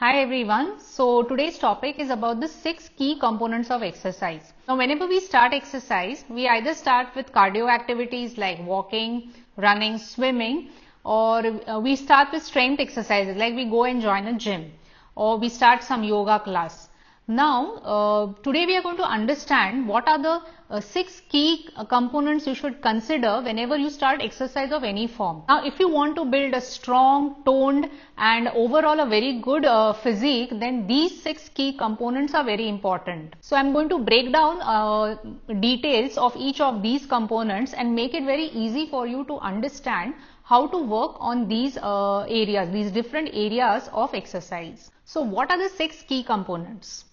Hi everyone. So today's topic is about the 6 key components of exercise. Now whenever we start exercise, we either start with cardio activities like walking, running, swimming, or we start with strength exercises like we go and join a gym, or we start some yoga class. Now, today we are going to understand what are the 6 key components you should consider whenever you start exercise of any form. Now, if you want to build a strong, toned and overall a very good physique, then these 6 key components are very important. So, I am going to break down details of each of these components and make it very easy for you to understand how to work on these areas, these different areas of exercise. So, what are the 6 key components?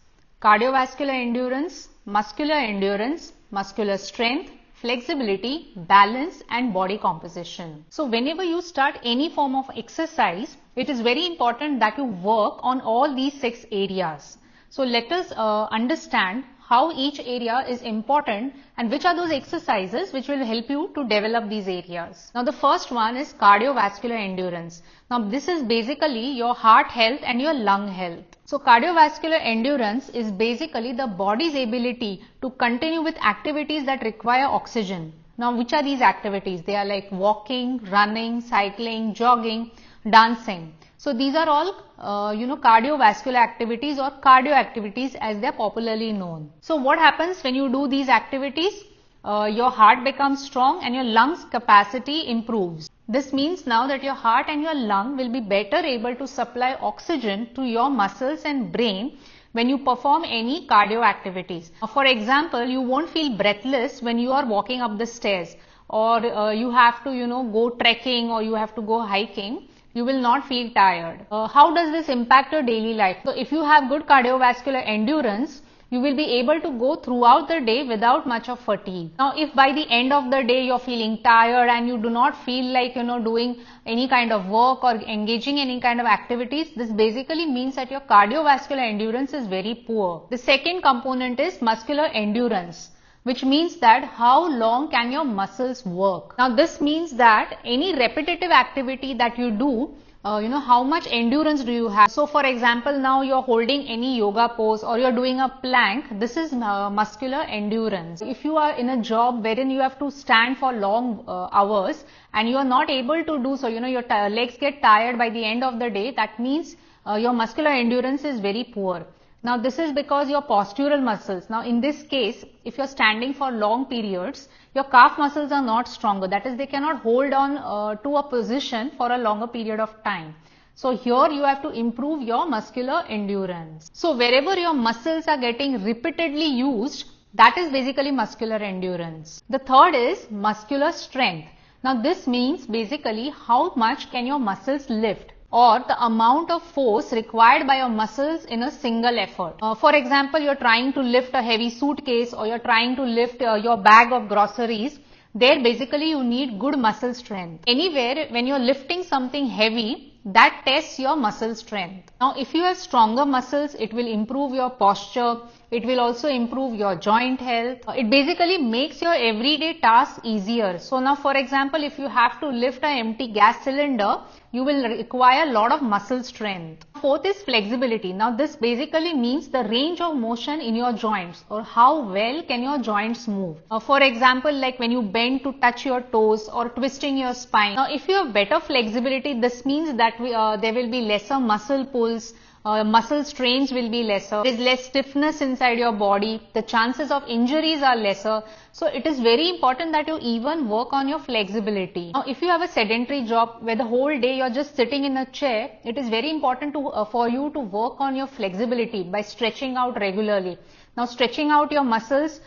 Cardiovascular endurance, muscular strength, flexibility, balance and body composition. So whenever you start any form of exercise, it is very important that you work on all these 6 areas. So let us understand how each area is important and which are those exercises which will help you to develop these areas. Now the first one is cardiovascular endurance. Now this is basically your heart health and your lung health. So cardiovascular endurance is basically the body's ability to continue with activities that require oxygen. Now which are these activities? They are like walking, running, cycling, jogging, dancing. So these are all cardiovascular activities or cardio activities as they are popularly known. So what happens when you do these activities? Your heart becomes strong and your lungs capacity improves. This means now that your heart and your lung will be better able to supply oxygen to your muscles and brain when you perform any cardio activities. For example, you won't feel breathless when you are walking up the stairs, or you have to go trekking, or you have to go hiking. You will not feel tired. How does this impact your daily life? So if you have good cardiovascular endurance, you will be able to go throughout the day without much of fatigue. Now if by the end of the day you're feeling tired and you do not feel like doing any kind of work or engaging in any kind of activities, this basically means that your cardiovascular endurance is very poor. The second component is muscular endurance, which means that how long can your muscles work. Now this means that any repetitive activity that you do, how much endurance do you have. So for example, now you're holding any yoga pose or you're doing a plank, this is muscular endurance. If you are in a job wherein you have to stand for long hours and you are not able to do so, your legs get tired by the end of the day, that means your muscular endurance is very poor. Now this is because your postural muscles, now in this case, if you're standing for long periods, your calf muscles are not stronger. That is, they cannot hold on to a position for a longer period of time. So here you have to improve your muscular endurance. So wherever your muscles are getting repeatedly used, that is basically muscular endurance. The third is muscular strength. Now this means basically how much can your muscles lift, or the amount of force required by your muscles in a single effort. For example, you're trying to lift a heavy suitcase or you're trying to lift your bag of groceries. There basically you need good muscle strength. Anywhere when you're lifting something heavy, that tests your muscle strength. Now if you have stronger muscles, it will improve your posture. It will also improve your joint health. It basically makes your everyday tasks easier. So now for example, if you have to lift an empty gas cylinder, you will require a lot of muscle strength. Fourth is flexibility. Now this basically means the range of motion in your joints, or how well can your joints move. For example, like when you bend to touch your toes or twisting your spine. Now if you have better flexibility, this means that there will be lesser muscle pulls, muscle strains will be lesser, there is less stiffness inside your body, the chances of injuries are lesser. So it is very important that you even work on your flexibility. Now if you have a sedentary job where the whole day you're just sitting in a chair, it is very important for you to work on your flexibility by stretching out regularly. Now stretching out your muscles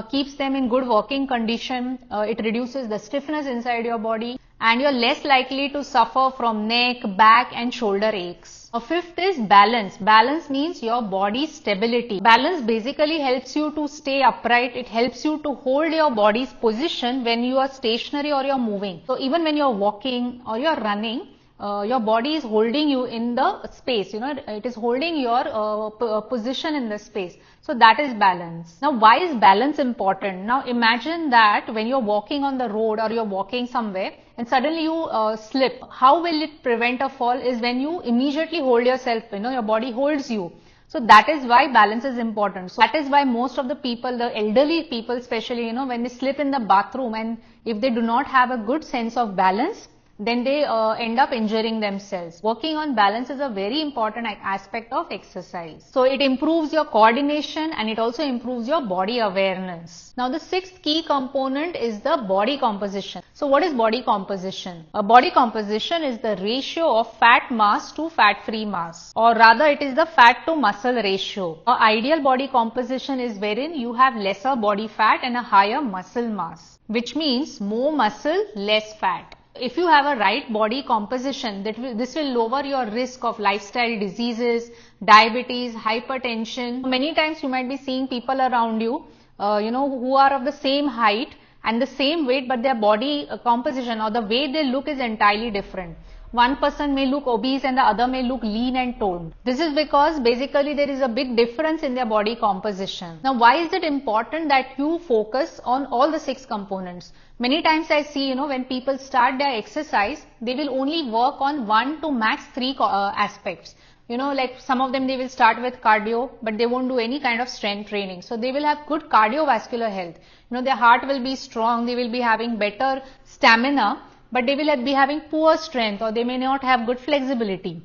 keeps them in good working condition, it reduces the stiffness inside your body, and you're less likely to suffer from neck, back and shoulder aches. Fifth is balance. Balance means your body's stability. Balance basically helps you to stay upright. It helps you to hold your body's position when you are stationary or you're moving. So even when you're walking or you're running, your body is holding you in the space, it is holding your position in the space. So that is balance. Now why is balance important? Now imagine that when you're walking on the road or you're walking somewhere and suddenly you slip. How will it prevent a fall is when you immediately hold yourself, your body holds you. So that is why balance is important. So that is why most of the people, the elderly people especially, when they slip in the bathroom and if they do not have a good sense of balance, then they end up injuring themselves. Working on balance is a very important aspect of exercise. So it improves your coordination and it also improves your body awareness. Now the sixth key component is the body composition. So what is body composition? A body composition is the ratio of fat mass to fat free mass, or rather it is the fat to muscle ratio. An ideal body composition is wherein you have lesser body fat and a higher muscle mass, which means more muscle, less fat. If you have a right body composition, this will lower your risk of lifestyle diseases, diabetes, hypertension. Many times you might be seeing people around you, who are of the same height and the same weight, but their body composition or the way they look is entirely different. One person may look obese and the other may look lean and toned. This is because basically there is a big difference in their body composition. Now why is it important that you focus on all the 6 components? Many times I see, when people start their exercise, they will only work on 1 to max 3 aspects. Like some of them they will start with cardio, but they won't do any kind of strength training. So they will have good cardiovascular health. Their heart will be strong, they will be having better stamina, but they will be having poor strength or they may not have good flexibility.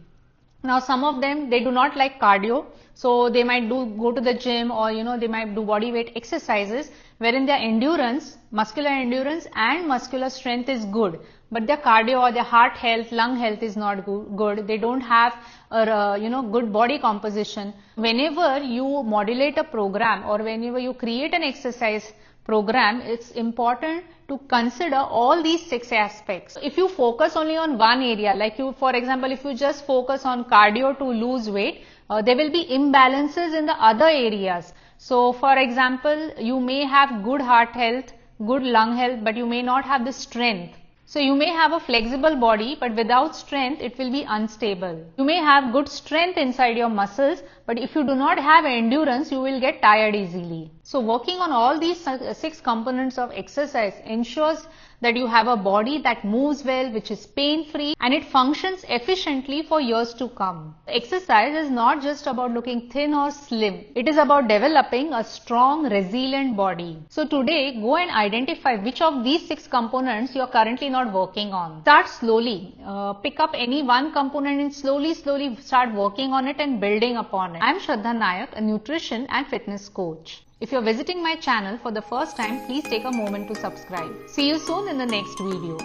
Now some of them, they do not like cardio, so they might go to the gym or they might do body weight exercises wherein their endurance, muscular endurance and muscular strength is good, but their cardio or their heart health, lung health is not good. They don't have a good body composition. Whenever you modulate a program or whenever you create an exercise program, it's important to consider all these 6 aspects. If you focus only on one area, like for example, if you just focus on cardio to lose weight, there will be imbalances in the other areas. So for example, you may have good heart health, good lung health, but you may not have the strength. So you may have a flexible body, but without strength, it will be unstable. You may have good strength inside your muscles, but if you do not have endurance, you will get tired easily. So working on all these 6 components of exercise ensures that you have a body that moves well, which is pain-free, and it functions efficiently for years to come. Exercise is not just about looking thin or slim. It is about developing a strong, resilient body. So today, go and identify which of these 6 components you are currently not working on. Start slowly. Pick up any one component and slowly start working on it and building upon it. I am Shraddha Nayak, a nutrition and fitness coach. If you are visiting my channel for the first time, please take a moment to subscribe. See you soon in the next video.